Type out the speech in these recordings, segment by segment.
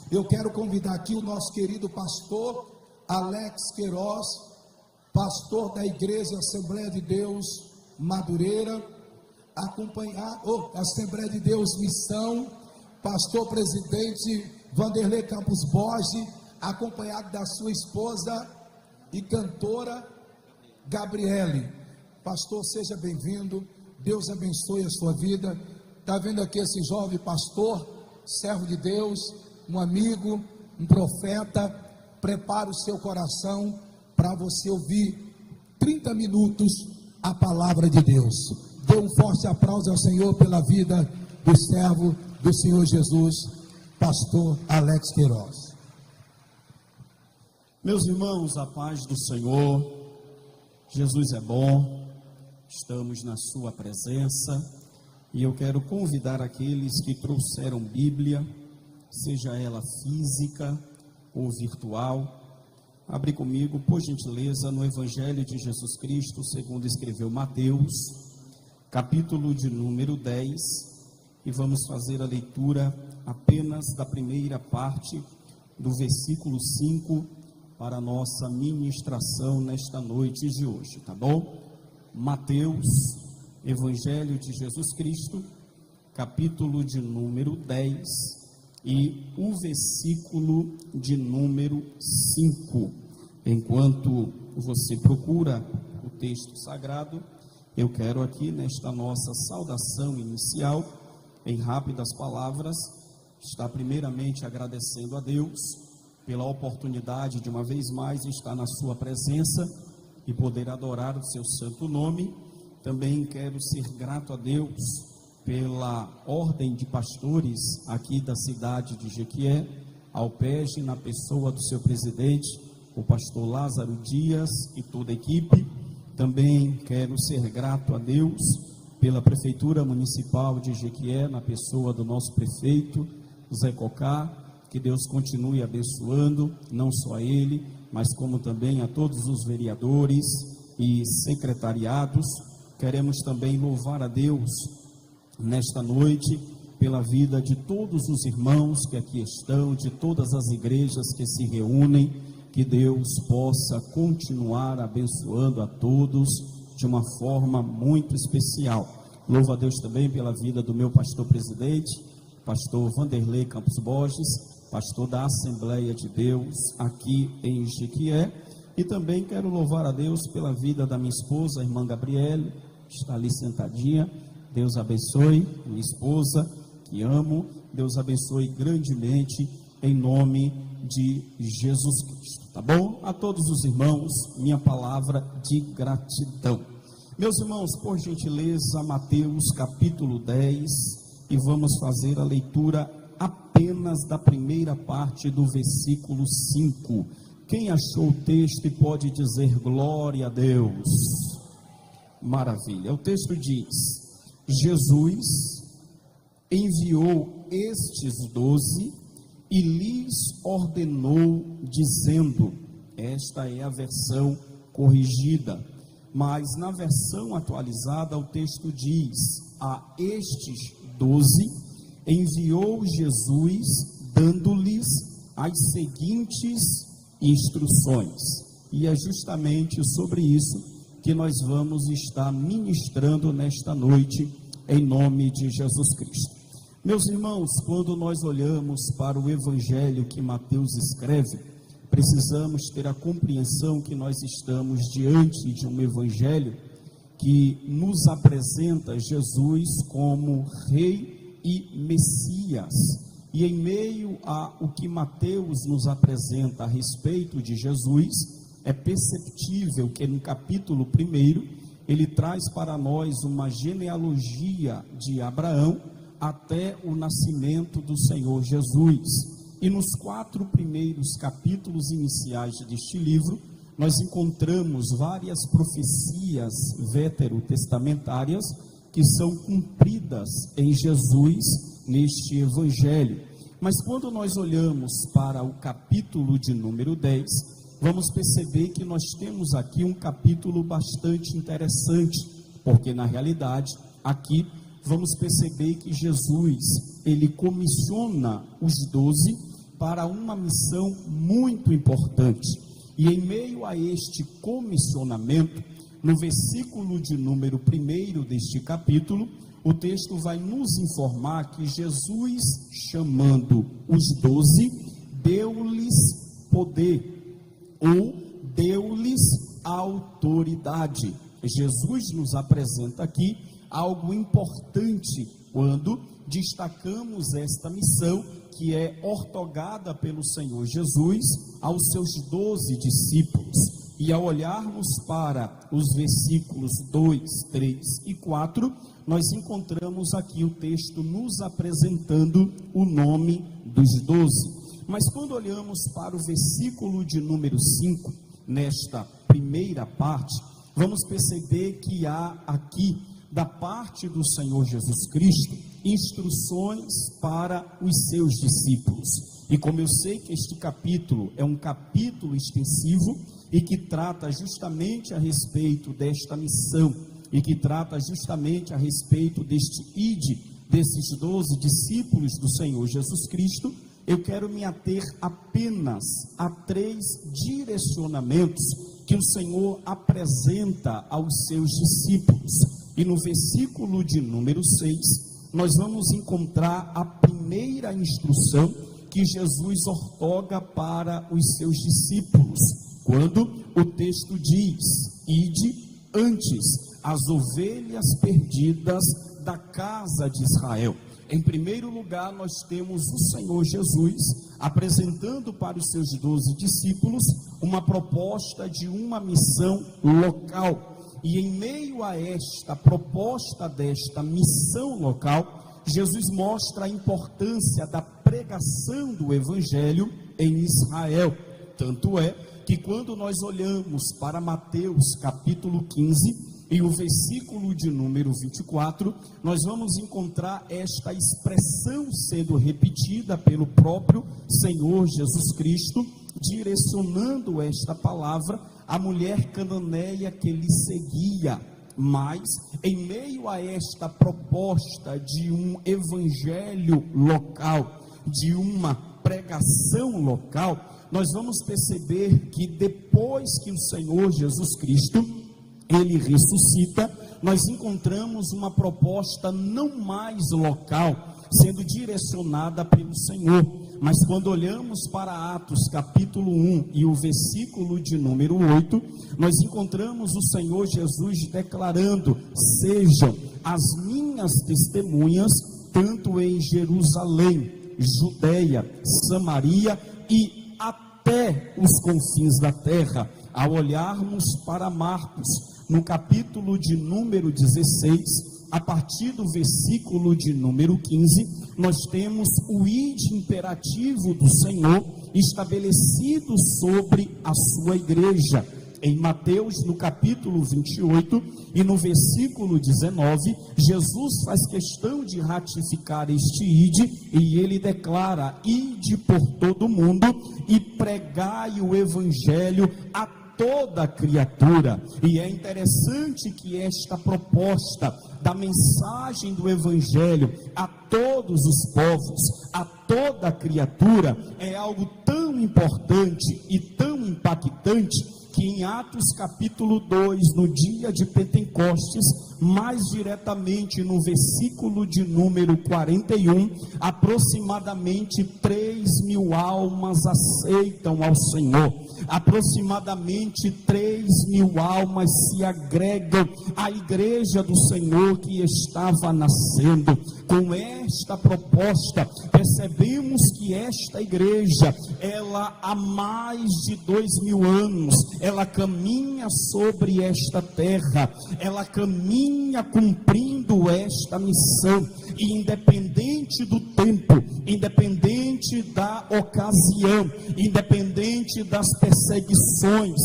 Eu quero convidar aqui o nosso querido pastor Alex Queiroz, pastor da Igreja Assembleia de Deus Madureira, acompanhar Assembleia de Deus Missão, pastor presidente Vanderlei Campos Borges, acompanhado da sua esposa e cantora Gabriele. Pastor, seja bem-vindo, Deus abençoe a sua vida. Está vendo aqui esse jovem pastor, servo de Deus, um amigo, um profeta. Prepare o seu coração para você ouvir 30 minutos a palavra de Deus. Dê um forte aplauso ao Senhor pela vida do servo do Senhor Jesus, pastor Alex Queiroz. Meus irmãos, a paz do Senhor. Jesus é bom, estamos na sua presença e eu quero convidar aqueles que trouxeram Bíblia, seja ela física ou virtual, abre comigo, por gentileza, no Evangelho de Jesus Cristo, segundo escreveu Mateus, capítulo de número 10, e vamos fazer a leitura apenas da primeira parte do versículo 5 para a nossa ministração nesta noite de hoje, tá bom? Mateus, Evangelho de Jesus Cristo, capítulo de número 10 e o versículo de número 5. Enquanto você procura o texto sagrado, eu quero aqui nesta nossa saudação inicial, em rápidas palavras, estar primeiramente agradecendo a Deus pela oportunidade de uma vez mais estar na sua presença e poder adorar o seu santo nome. Também quero ser grato a Deus pela ordem de pastores aqui da cidade de Jequié, Alpege, na pessoa do seu presidente, o pastor Lázaro Dias e toda a equipe. Também quero ser grato a Deus pela Prefeitura Municipal de Jequié, na pessoa do nosso prefeito, Zé Cocá. Que Deus continue abençoando, não só a ele, mas como também a todos os vereadores e secretariados. Queremos também louvar a Deus nesta noite pela vida de todos os irmãos que aqui estão, de todas as igrejas que se reúnem. Que Deus possa continuar abençoando a todos de uma forma muito especial. Louvo a Deus também pela vida do meu pastor presidente, pastor Vanderlei Campos Borges, pastor da Assembleia de Deus aqui em Jequié. E também quero louvar a Deus pela vida da minha esposa, a irmã Gabriele, que está ali sentadinha. Deus abençoe, minha esposa, que amo. Deus abençoe grandemente, em nome de Jesus Cristo, tá bom? A todos os irmãos, minha palavra de gratidão. Meus irmãos, por gentileza, Mateus capítulo 10, e vamos fazer a leitura apenas da primeira parte do versículo 5. Quem achou o texto e pode dizer glória a Deus? Maravilha. O texto diz: Jesus enviou estes 12 e lhes ordenou, dizendo, esta é a versão corrigida, mas na versão atualizada o texto diz: a estes 12 enviou Jesus, dando-lhes as seguintes instruções. E é justamente sobre isso que nós vamos estar ministrando nesta noite, em nome de Jesus Cristo. Meus irmãos, quando nós olhamos para o evangelho que Mateus escreve, precisamos ter a compreensão que nós estamos diante de um evangelho que nos apresenta Jesus como Rei e Messias. E em meio a o que Mateus nos apresenta a respeito de Jesus, é perceptível que no capítulo 1 ele traz para nós uma genealogia de Abraão até o nascimento do Senhor Jesus. E nos 4 primeiros capítulos iniciais deste livro, nós encontramos várias profecias veterotestamentárias que são cumpridas em Jesus neste evangelho. Mas quando nós olhamos para o capítulo de número 10, vamos perceber que nós temos aqui um capítulo bastante interessante, porque na realidade aqui vamos perceber que Jesus, ele comissiona os 12 para uma missão muito importante. E em meio a este comissionamento, no versículo de número 1 deste capítulo, o texto vai nos informar que Jesus, chamando os 12, deu-lhes poder, ou deu-lhes autoridade. Jesus nos apresenta aqui algo importante quando destacamos esta missão que é ortogada pelo Senhor Jesus aos seus 12 discípulos. E ao olharmos para os versículos 2, 3 e 4, nós encontramos aqui o texto nos apresentando o nome dos 12. Mas quando olhamos para o versículo de número 5, nesta primeira parte, vamos perceber que há aqui, da parte do Senhor Jesus Cristo, instruções para os seus discípulos. E como eu sei que este capítulo é um capítulo extensivo e que trata justamente a respeito desta missão, e que trata justamente a respeito deste ide, desses 12 discípulos do Senhor Jesus Cristo, eu quero me ater apenas a 3 direcionamentos que o Senhor apresenta aos seus discípulos. E no versículo de número 6, nós vamos encontrar a primeira instrução que Jesus ortoga para os seus discípulos, quando o texto diz: ide antes as ovelhas perdidas da casa de Israel. Em primeiro lugar, nós temos o Senhor Jesus apresentando para os seus 12 discípulos uma proposta de uma missão local. E em meio a esta proposta desta missão local, Jesus mostra a importância da pregação do Evangelho em Israel. Tanto é que quando nós olhamos para Mateus capítulo 15, e o versículo de número 24, nós vamos encontrar esta expressão sendo repetida pelo próprio Senhor Jesus Cristo, direcionando esta palavra à mulher cananeia que lhe seguia. Mas, em meio a esta proposta de um evangelho local, de uma pregação local, nós vamos perceber que depois que o Senhor Jesus Cristo ele ressuscita, nós encontramos uma proposta não mais local, sendo direcionada pelo Senhor. Mas quando olhamos para Atos capítulo 1 e o versículo de número 8, nós encontramos o Senhor Jesus declarando: sejam as minhas testemunhas, tanto em Jerusalém, Judeia, Samaria e até os confins da terra. Ao olharmos para Marcos, no capítulo de número 16, a partir do versículo de número 15, nós temos o ide imperativo do Senhor estabelecido sobre a sua igreja. Em Mateus, no capítulo 28 e no versículo 19, Jesus faz questão de ratificar este ide e ele declara: ide por todo o mundo e pregai o evangelho a toda criatura. E é interessante que esta proposta da mensagem do evangelho a todos os povos, a toda criatura, é algo tão importante e tão impactante que em Atos capítulo 2, no dia de Pentecostes, mais diretamente no versículo de número 41, aproximadamente 3.000 almas aceitam ao Senhor. Aproximadamente 3.000 almas se agregam à igreja do Senhor que estava nascendo. Com esta proposta, percebemos que esta igreja, ela há mais de 2.000 anos, ela caminha sobre esta terra, ela caminha cumprindo esta missão, e independente do tempo, independente da ocasião, independente das perseguições,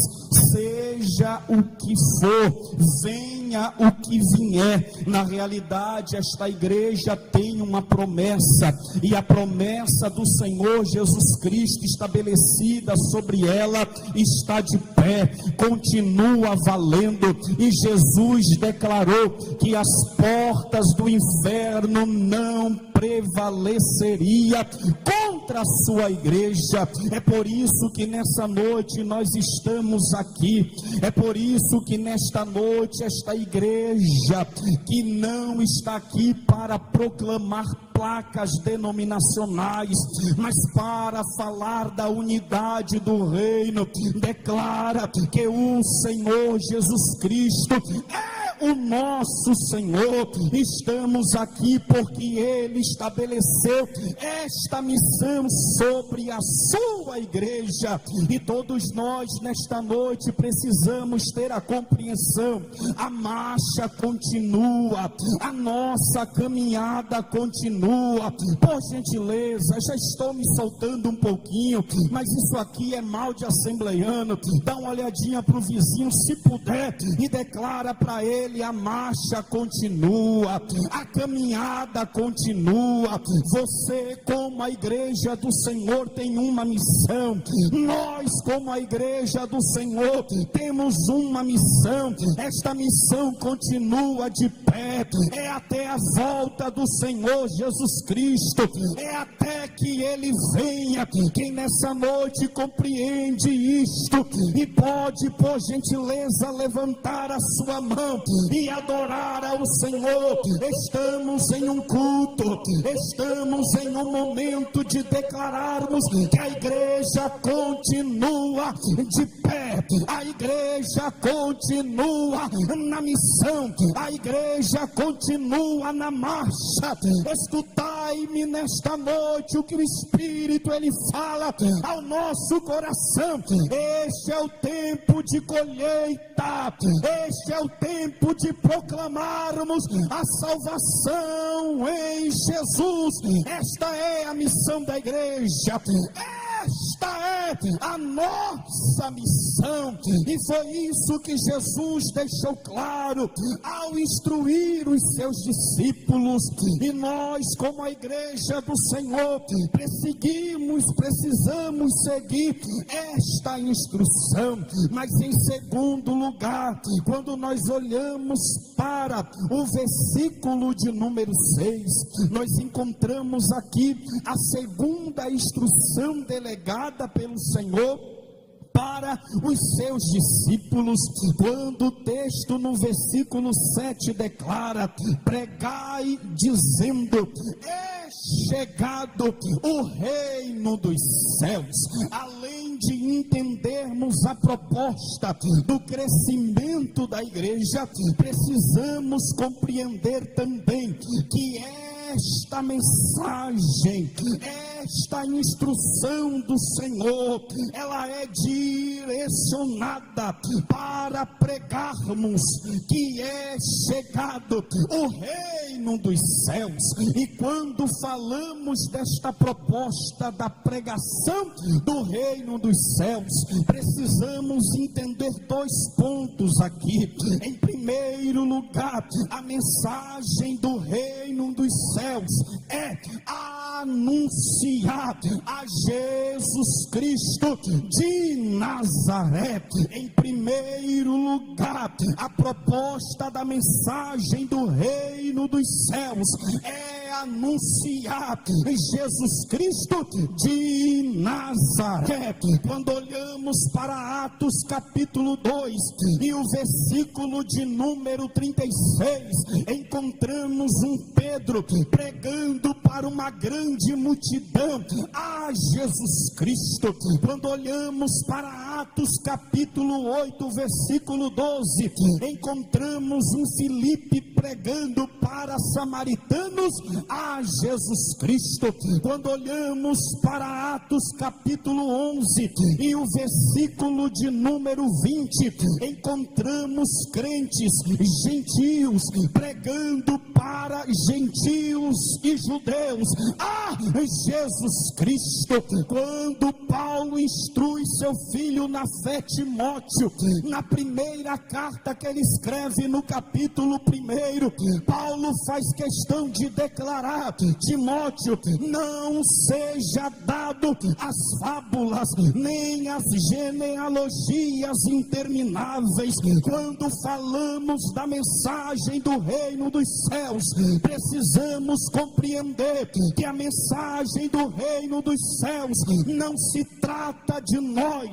seja o que for, venha o que vier, na realidade esta igreja tem uma promessa, e a promessa do Senhor Jesus Cristo estabelecida sobre ela está de pé, continua valendo, e Jesus declarou que as portas do inferno não prevaleceria contra contra a sua igreja. É por isso que nessa noite nós estamos aqui. É por isso que nesta noite esta igreja, que não está aqui para proclamar placas denominacionais, mas para falar da unidade do reino, declara que o Senhor Jesus Cristo é o nosso Senhor. Estamos aqui porque Ele estabeleceu esta missão sobre a sua igreja, e todos nós nesta noite precisamos ter a compreensão: a marcha continua, a nossa caminhada continua. Por gentileza, já estou me soltando um pouquinho, mas isso aqui é mal de assembleiano. Dá uma olhadinha para o vizinho, se puder, e declara para ele: a marcha continua, a caminhada continua. Você, como a igreja do Senhor, tem uma missão. Nós, como a igreja do Senhor, temos uma missão. Esta missão continua de pé, é até a volta do Senhor Jesus Cristo, é até que Ele venha. Quem nessa noite compreende isto e pode, por gentileza, levantar a sua mão e adorar ao Senhor. Estamos em um culto, estamos em um momento de declararmos que a igreja continua de pé, a igreja continua na missão, a igreja continua na marcha. Escutai-me nesta noite o que o Espírito ele fala ao nosso coração. Este é o tempo de colheita, este é o tempo de proclamarmos a salvação em Jesus. Esta é a missão da igreja, esta é a nossa missão, e foi isso que Jesus deixou claro ao instruir os seus discípulos. E nós, como a igreja do Senhor, precisamos seguir esta instrução. Mas em segundo lugar, quando nós olhamos para o versículo de número 6, nós encontramos aqui a segunda instrução delegada pelo Senhor para os seus discípulos, quando o texto no versículo 7 declara: pregai dizendo, é chegado o reino dos céus. Além de entendermos a proposta do crescimento da igreja, precisamos compreender também que esta mensagem, esta instrução do Senhor, ela é direcionada para pregarmos que é chegado o reino dos céus. E quando falamos desta proposta da pregação do reino dos céus, precisamos entender dois pontos aqui. Em primeiro lugar, a mensagem do reino dos céus é anunciar a Jesus Cristo de Nazaré. Em primeiro lugar, a proposta da mensagem do reino dos céus é anunciar Jesus Cristo de Nazaré. Quando olhamos para Atos capítulo 2 e o versículo de número 36, encontramos um Pedro pregando para uma grande multidão a Jesus Cristo. Quando olhamos para Atos capítulo 8, versículo 12, encontramos um Filipe pregando para samaritanos a Jesus Cristo. Quando olhamos para Atos capítulo 11 e o versículo de número 20, encontramos crentes gentios pregando para gentios e judeus a Jesus Cristo. Quando Paulo instrui seu filho na fé, Timóteo, na primeira carta que ele escreve no capítulo 1, Paulo faz questão de declarar: Timóteo, não seja dado às fábulas, nem às genealogias intermináveis. Quando falamos da mensagem do reino dos céus, precisamos compreender que a mensagem do reino dos céus não se trata de nós,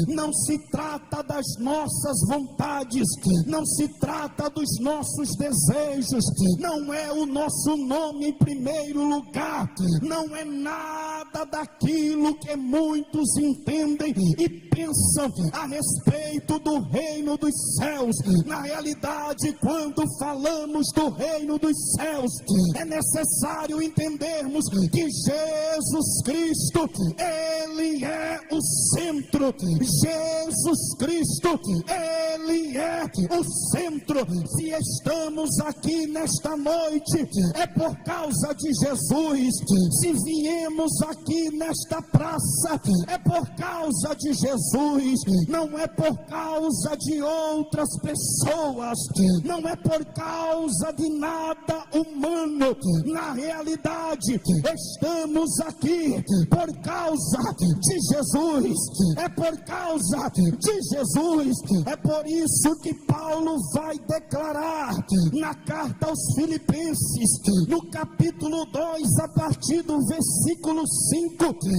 não se trata das nossas vontades, não se trata dos nossos desejos, não é o nosso nome em primeiro lugar, não é nada daquilo que muitos entendem e pensam a respeito do reino dos céus. Na realidade, quando falamos do reino dos céus, é necessário entendermos que Jesus Cristo, Ele é o centro. Jesus Cristo, Ele é o centro. Se estamos aqui nesta noite, é por causa de Jesus. Se viemos aqui nesta praça, é por causa de Jesus. Não é por causa de outras pessoas, não é por causa de nada humano. Na realidade, estamos aqui por causa de Jesus, é por causa de Jesus. É por isso que Paulo vai declarar na carta aos Filipenses, no capítulo 2, a partir do versículo 5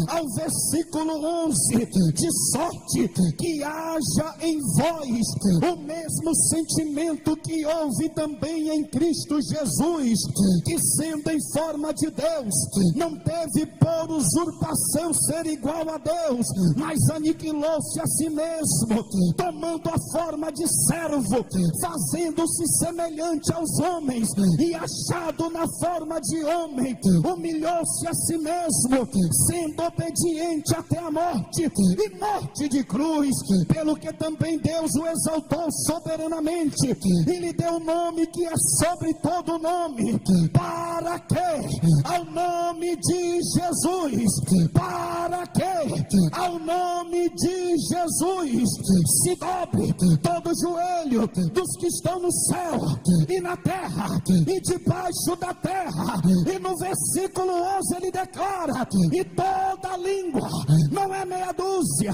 ao versículo 11, de sorte que haja em vós o mesmo sentimento que houve também em Cristo Jesus, que sendo em forma de Deus, não teve por usurpação ser igual a Deus, mas aniquilou-se a si mesmo, tomando a forma de servo, fazendo-se semelhante aos homens, e achado na forma de homem, humilhou-se a si mesmo, sendo obediente até a morte, e morte de cruz, pelo que também Deus o exaltou soberanamente, e lhe deu um nome que é sobre todo nome, para que ao nome de Jesus, para que ao nome de Jesus se dobre todo joelho dos que estão no céu e na terra e debaixo da terra. E no versículo 11 ele declara: e toda língua, não é meia dúzia,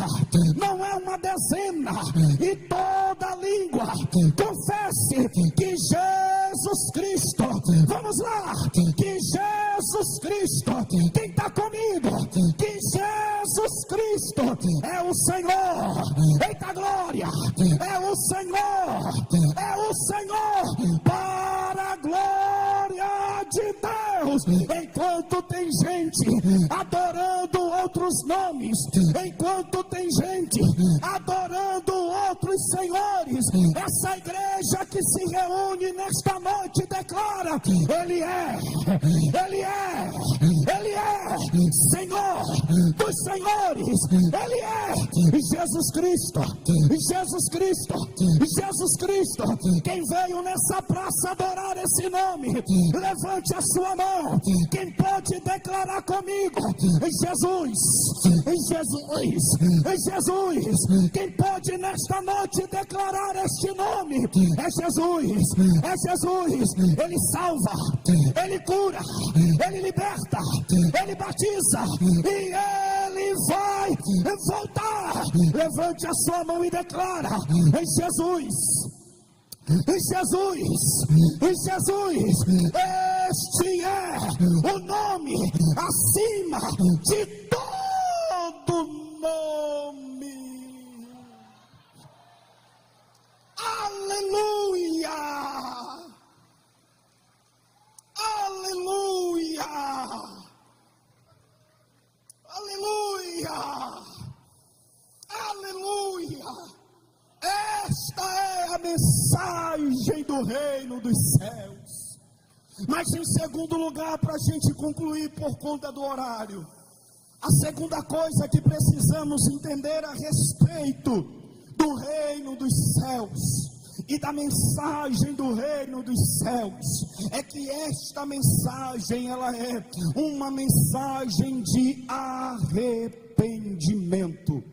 não é uma dezena, e toda língua confesse que Jesus Cristo, vamos lá, que Jesus Cristo, quem está comigo, que Jesus Cristo é o Senhor. Eita glória, é o Senhor, para a glória de Deus. Enquanto tem gente adorando outros nomes, enquanto tem gente adorando outros senhores, essa igreja que se reúne nesta noite declara: Ele é Senhor dos senhores, Ele é Jesus Cristo, Jesus Cristo, Jesus Cristo. Quem veio nessa praça adorar esse nome, levante a sua mão. Quem pode declarar comigo: Jesus, Jesus, Jesus. Quem pode nesta noite declarar este nome? É Jesus, é Jesus. Ele salva, Ele cura, Ele liberta, Ele batiza, e Ele vai voltar. Levante a sua mão e declara: Jesus, Jesus, Jesus. Este é o nome acima de todo nome. Aleluia, aleluia, aleluia, aleluia. Esta é a mensagem do reino dos céus. Mas em segundo lugar, para a gente concluir por conta do horário, a segunda coisa que precisamos entender a respeito do reino dos céus e da mensagem do reino dos céus é que esta mensagem, ela é uma mensagem de arrependimento. arrependimento.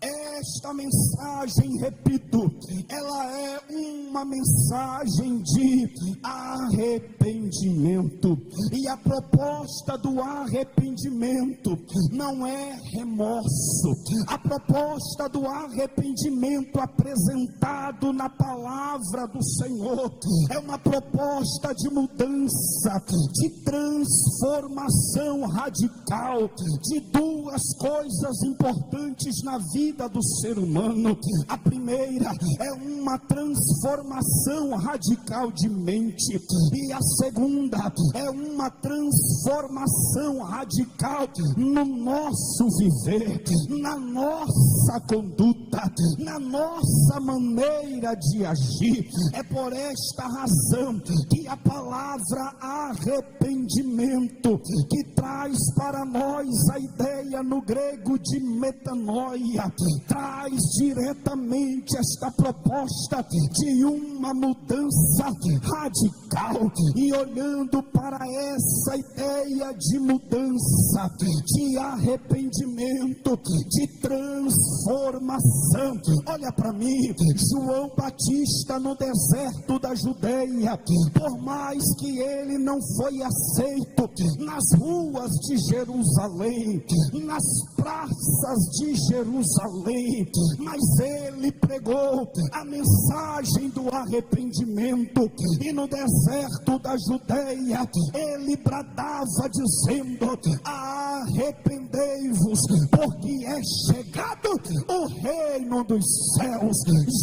Esta mensagem, repito, ela é uma mensagem de arrependimento. E a proposta do arrependimento não é remorso. A proposta do arrependimento apresentado na palavra do Senhor é uma proposta de mudança, de transformação radical, de duas coisas importantes na vida do ser humano. A primeira é uma transformação radical de mente, e a segunda é uma transformação radical no nosso viver, na nossa conduta, na nossa maneira de agir. É por esta razão que a palavra arrependimento, que traz para nós a ideia no grego de metanoia, traz diretamente esta proposta de uma mudança radical. E olhando para essa ideia de mudança, de arrependimento, de transformação, olha para mim, João Batista no deserto da Judeia, por mais que ele não foi aceito nas ruas de Jerusalém, nas praças de Jerusalém, mas ele pregou a mensagem do arrependimento, e no deserto da Judeia ele bradava dizendo: arrependei-vos, porque é chegado o reino dos céus.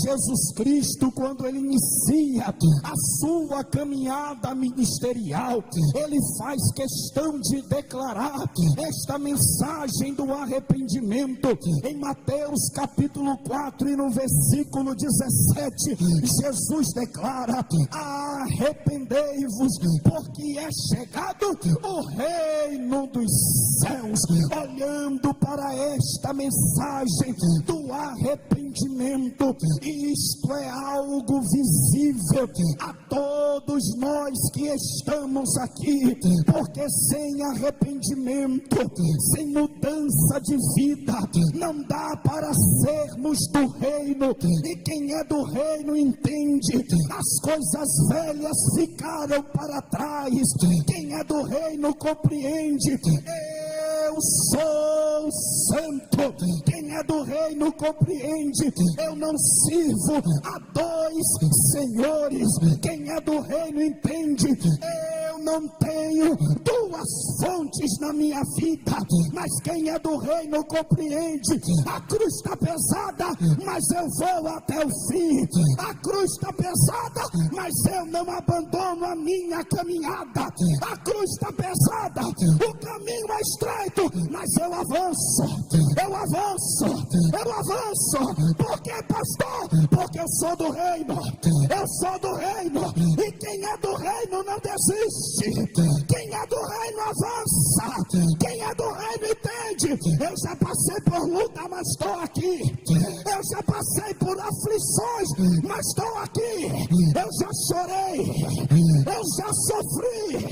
Jesus Cristo, quando ele inicia a sua caminhada ministerial, ele faz questão de declarar esta mensagem do arrependimento. Em Mateus capítulo 4 e no versículo 17, Jesus declara: arrependei-vos, porque é chegado o reino dos céus. Olhando para esta mensagem do arrependimento, isto é algo visível a todos nós que estamos aqui, porque sem arrependimento, sem mudança de vida, não dá para sermos do reino. E quem é do reino entende: as coisas velhas ficaram para trás. Quem é do reino compreende: eu sou santo. Quem é do reino compreende: eu não sirvo a dois senhores. Quem é do reino entende: eu não tenho duas fontes na minha vida. Mas quem é do reino compreende: a cruz está pesada, mas eu vou até o fim. A cruz está pesada, mas eu não abandono a minha caminhada. A cruz está pesada, o caminho é estreito, mas eu avanço, eu avanço, eu avanço. Por que, pastor? Porque eu sou do reino, eu sou do reino. E quem é do reino não desiste. Quem é do reino avança. Quem é do reino entende: eu já passei por luta, mas estou aqui. Eu já passei por aflições, mas estou aqui. Eu já chorei, eu já sofri,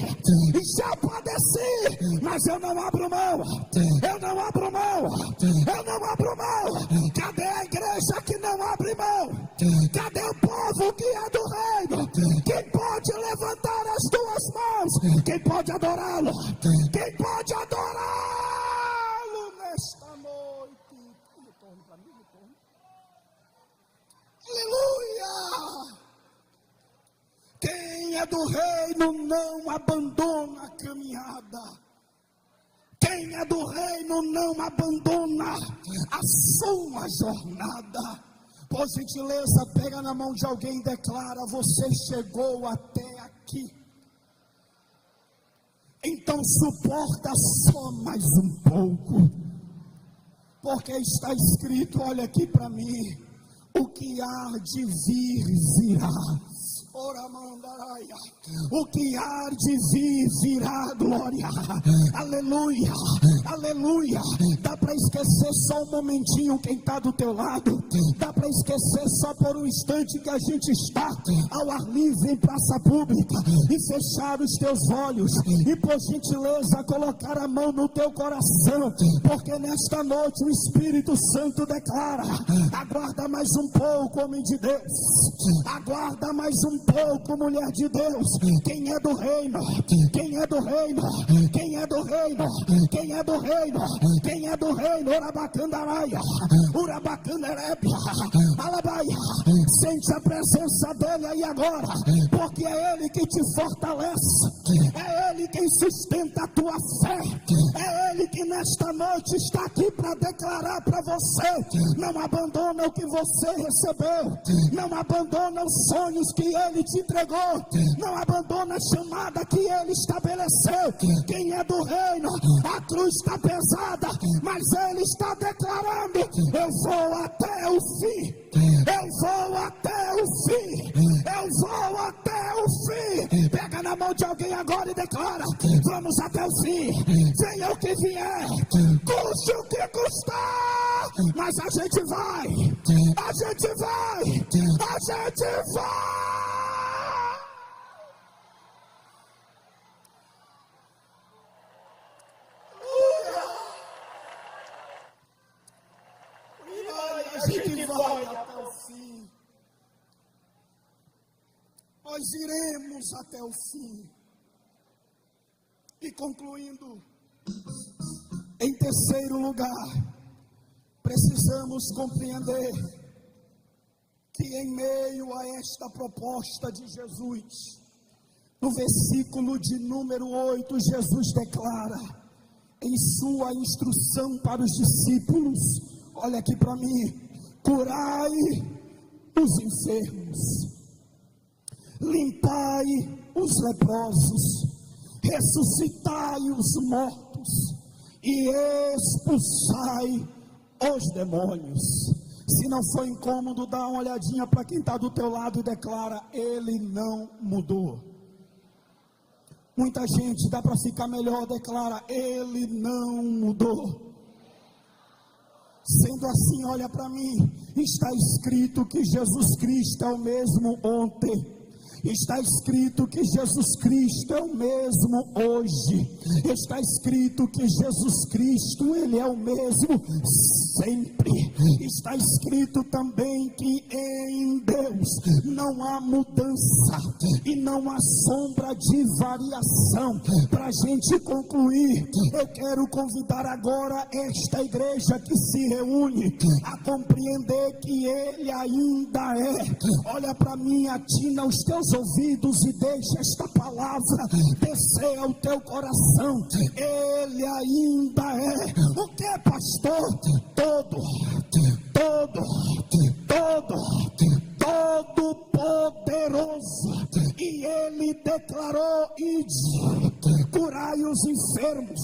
já padeci, mas eu não abro mão. Eu não abro mão, eu não abro mão. Cadê a igreja que não abre mão? Cadê o povo que é do reino? Quem pode levantar as duas mãos? Quem pode adorá-lo? Quem pode adorá-lo nesta noite? Retorno para mim, retorno. Aleluia! Quem é do reino não abandona a caminhada. Quem é do reino não abandona a sua jornada. Por gentileza, pega na mão de alguém e declara: você chegou até aqui. Então suporta só mais um pouco. Porque está escrito, olha aqui para mim: o que há de vir virá. O que há de vir virá glória. Aleluia, aleluia. Dá para esquecer só um momentinho quem está do teu lado. Dá para esquecer só por um instante que a gente está ao ar livre em praça pública e fechar os teus olhos e por gentileza colocar a mão no teu coração, porque nesta noite o Espírito Santo declara: aguarda mais um pouco, homem de Deus, aguarda mais um pouco, mulher de Deus. Quem é do reino? Quem é do reino? Quem é do reino? Quem é do reino? Quem é do reino? Urabacandaraia, Urabacandarébia, Alabaia. Sente a presença dele aí agora, porque é ele que te fortalece, é ele quem sustenta a tua fé, é ele que nesta noite está aqui para declarar para você: não abandona o que você recebeu, não abandona os sonhos que ele te entregou, não abandona a chamada que ele estabeleceu. Quem é do reino? A cruz está pesada, mas ele está declarando: eu vou até o fim, eu vou até o fim, eu vou até o fim. Pega na mão de alguém agora e declara: vamos até o fim, venha o que vier, custe o que custar, mas a gente vai, a gente vai, a gente vai. A gente vai até o fim. Nós iremos até o fim. E concluindo, em terceiro lugar, precisamos compreender que em meio a esta proposta de Jesus, no versículo de número 8, Jesus declara em sua instrução para os discípulos: olha aqui para mim, curai os enfermos, limpai os leprosos, ressuscitai os mortos e expulsai os demônios. Se não for incômodo, dá uma olhadinha para quem está do teu lado e declara: ele não mudou. Muita gente, dá para ficar melhor, declara: ele não mudou. Sendo assim, olha para mim, está escrito que Jesus Cristo é o mesmo ontem, está escrito que Jesus Cristo é o mesmo hoje, está escrito que Jesus Cristo, ele é o mesmo sempre. Está escrito também que em Deus não há mudança e não há sombra de variação. Para a gente concluir, eu quero convidar agora esta igreja que se reúne a compreender que ele ainda é. Olha para mim, atina os teus ouvidos e deixa esta palavra descer ao teu coração. Ele ainda é. O que, pastor? Todo poderoso. E ele declarou: ide, curai os enfermos,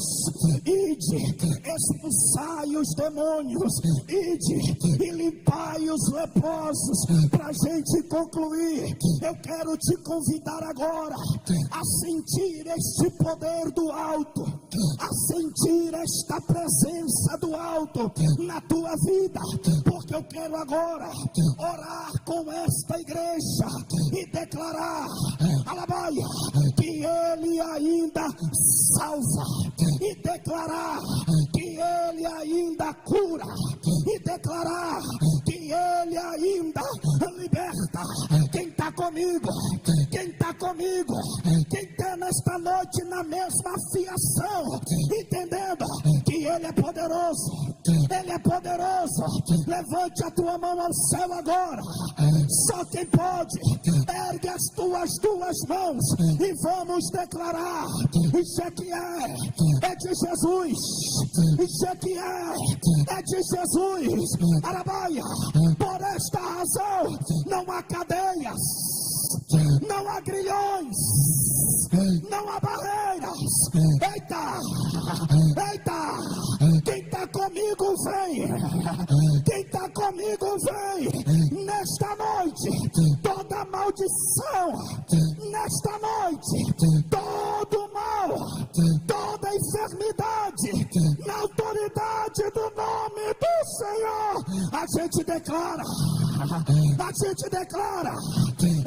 ide, expulsai os demônios, ide e limpai os leprosos. Para a gente concluir, eu quero te convidar agora a sentir este poder do alto, a sentir esta presença do alto na tua vida, porque eu quero agora orar com esta igreja e declarar, alabaia, que ele ainda salva, e declarar que ele ainda cura, e declarar que ele ainda liberta. Quem está comigo? Quem está comigo? Quem está nesta noite na mesma fiação, entendendo que ele é poderoso, ele é poderoso. Levante a tua mão ao céu agora. Só quem pode, ergue as tuas duas mãos e vamos declarar: isso aqui é de Jesus, isso aqui é de Jesus. Arabaia, por esta razão não há cadeias, não há grilhões, não há barreiras. Eita, eita, quem está comigo vem, quem está comigo vem. Nesta noite, toda maldição nesta noite, todo mal, toda enfermidade, na autoridade do nome do Senhor, a gente declara,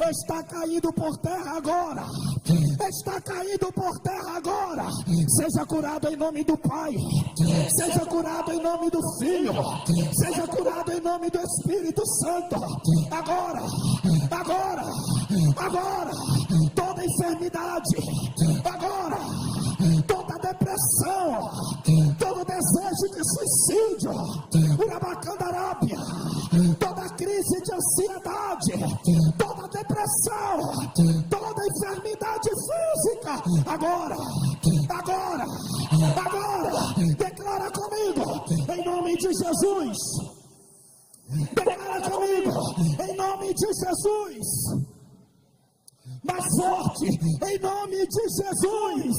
está caído por terra agora, está caído por terra agora. Seja curado em nome do Pai, seja curado em nome do Filho, seja curado em nome do Espírito Santo. Agora, toda enfermidade, agora, toda depressão, todo desejo de suicídio, urabacandarábia, toda crise de ansiedade, toda depressão, toda enfermidade física, agora, declara comigo, em nome de Jesus. Declara comigo, em nome de Jesus. Mais forte, em nome de Jesus.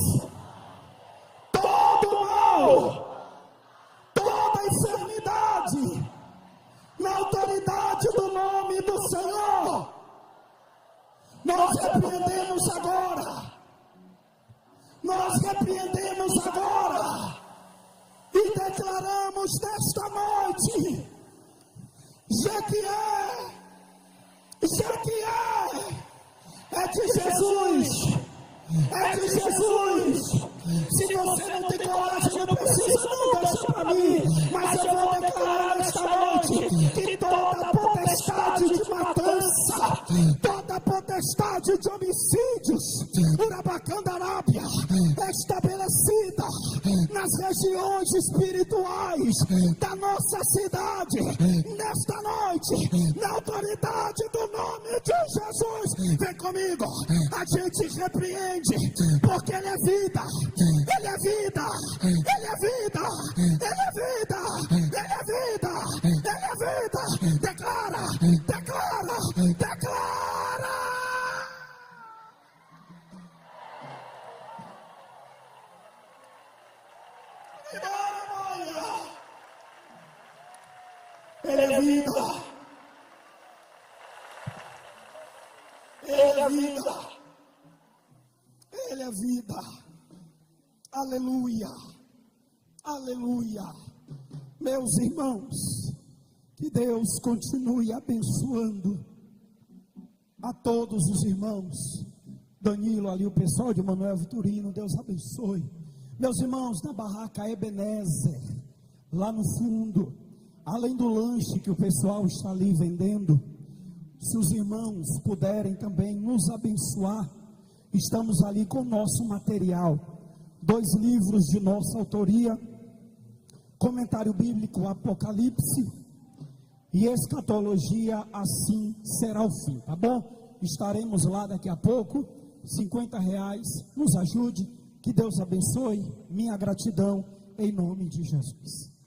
Todo mal, toda enfermidade, na autoridade do nome do Senhor, nós repreendemos agora. E declaramos nesta noite, já que é de Jesus. Se você não tem coragem, não precisa, não deixa para mim, mas eu vou declarar nesta noite que toda potestade de matança, toda potestade de homicídios, urabacandarábia, estabelecida nas regiões espirituais da nossa cidade, nesta noite, na autoridade do nome de Jesus, vem comigo, a gente repreende, porque Ele é vida, declara, Ele é vida, Ele é vida, aleluia, meus irmãos, que Deus continue abençoando a todos os irmãos, Danilo ali, o pessoal de Manuel Vitorino, Deus abençoe, meus irmãos da barraca Ebenezer, lá no fundo, além do lanche que o pessoal está ali vendendo, se os irmãos puderem também nos abençoar, estamos ali com o nosso material, 2 livros de nossa autoria, comentário bíblico Apocalipse e Escatologia, assim será o fim, tá bom? Estaremos lá daqui a pouco, R$50, nos ajude, que Deus abençoe, minha gratidão, em nome de Jesus.